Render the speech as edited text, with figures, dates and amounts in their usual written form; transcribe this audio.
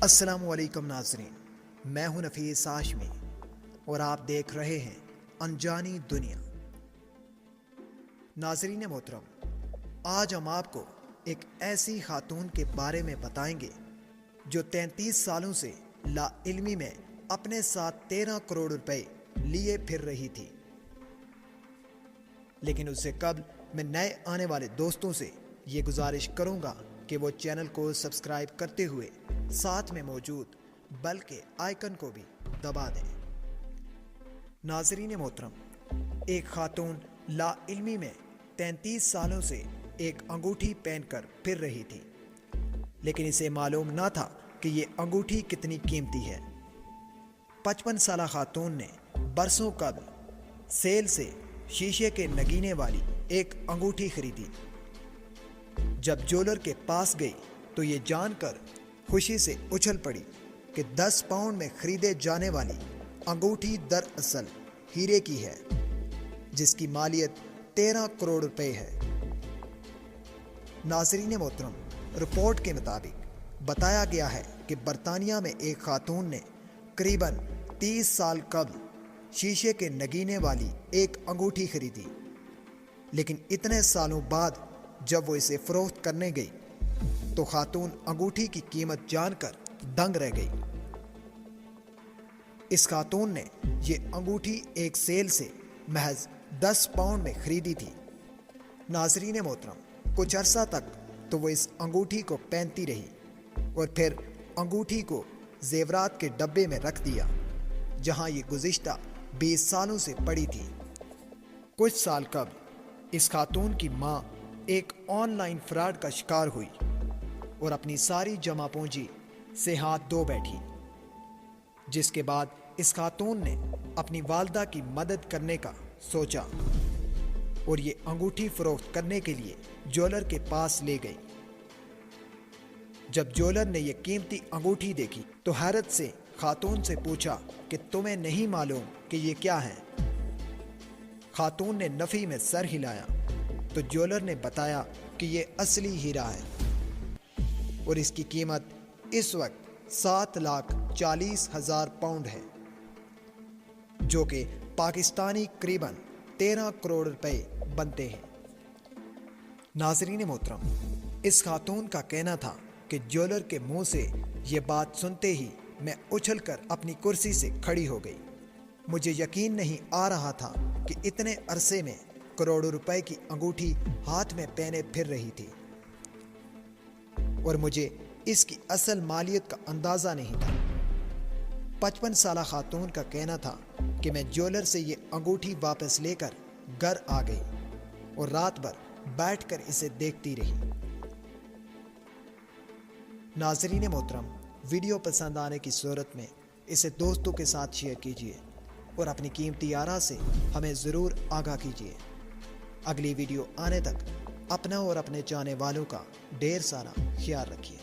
السلام علیکم ناظرین، میں ہوں نفیس ہاشمی اور آپ دیکھ رہے ہیں انجانی دنیا۔ ناظرین محترم، آج ہم آپ کو ایک ایسی خاتون کے بارے میں بتائیں گے جو 33 سالوں سے لا علمی میں اپنے ساتھ 13 کروڑ روپے لیے پھر رہی تھی، لیکن اس سے قبل میں نئے آنے والے دوستوں سے یہ گزارش کروں گا کہ وہ چینل کو سبسکرائب کرتے ہوئے ساتھ میں موجود بیل کے آئیکن کو بھی دبا دیں۔ ناظرین محترم، ایک خاتون لا علمی میں 33 سالوں سے ایک انگوٹھی پہن کر پھر رہی تھی، لیکن اسے معلوم نہ تھا کہ یہ انگوٹھی کتنی قیمتی ہے۔ 55 سالہ خاتون نے برسوں قبل سیل سے شیشے کے نگینے والی ایک انگوٹھی خریدی۔ جب جیولر کے پاس گئی تو یہ جان کر خوشی سے اچھل پڑی کہ 10 پاؤنڈ میں خریدے جانے والی انگوٹھی دراصل ہیرے کی ہے، جس کی مالیت 13 کروڑ روپے ہے۔ ناظرین محترم، رپورٹ کے مطابق بتایا گیا ہے کہ برطانیہ میں ایک خاتون نے قریباً 30 سال قبل شیشے کے نگینے والی ایک انگوٹھی خریدی، لیکن اتنے سالوں بعد جب وہ اسے فروخت کرنے گئی تو خاتون انگوٹھی کی قیمت جان کر دنگ رہ گئی۔ اس خاتون نے یہ انگوٹھی ایک سیل سے محض 10 پاؤنڈ میں خریدی تھی۔ ناظرین محترم، کچھ عرصہ تک تو وہ اس انگوٹھی کو پہنتی رہی اور پھر انگوٹھی کو زیورات کے ڈبے میں رکھ دیا، جہاں یہ گزشتہ 20 سالوں سے پڑی تھی۔ کچھ سال قبل اس خاتون کی ماں ایک آن لائن فراڈ کا شکار ہوئی اور اپنی ساری جمع پونجی سے ہاتھ دھو بیٹھی، جس کے بعد اس خاتون نے اپنی والدہ کی مدد کرنے کا سوچا اور یہ انگوٹھی فروخت کرنے کے لیے جیولر کے پاس لے گئی۔ جب جیولر نے یہ قیمتی انگوٹھی دیکھی تو حیرت سے خاتون سے پوچھا کہ تمہیں نہیں معلوم کہ یہ کیا ہے؟ خاتون نے نفی میں سر ہلایا تو جیولر نے بتایا کہ یہ اصلی ہیرا ہے اور اس کی قیمت اس وقت 7,40,000 پاؤنڈ ہے، جو کہ پاکستانی قریباً 13 کروڑ روپے بنتے ہیں۔ ناظرین محترم، اس خاتون کا کہنا تھا کہ جیولر کے منہ سے یہ بات سنتے ہی میں اچھل کر اپنی کرسی سے کھڑی ہو گئی۔ مجھے یقین نہیں آ رہا تھا کہ اتنے عرصے میں کروڑوں روپے کی انگوٹھی ہاتھ میں پہنے پھر رہی تھی، اور مجھے اس کی اصل مالیت کا اندازہ نہیں تھا۔ 55 سالہ خاتون کا کہنا تھا کہ میں جیولر سے یہ انگوٹھی واپس لے کر گھر آ گئی اور رات بھر بیٹھ کر اسے دیکھتی رہی۔ ناظرین محترم، ویڈیو پسند آنے کی صورت میں اسے دوستوں کے ساتھ شیئر کیجیے اور اپنی قیمتی آراء سے ہمیں ضرور آگاہ کیجیے۔ اگلی ویڈیو آنے تک اپنا اور اپنے چاہنے والوں کا ڈھیر سارا خیال رکھیے۔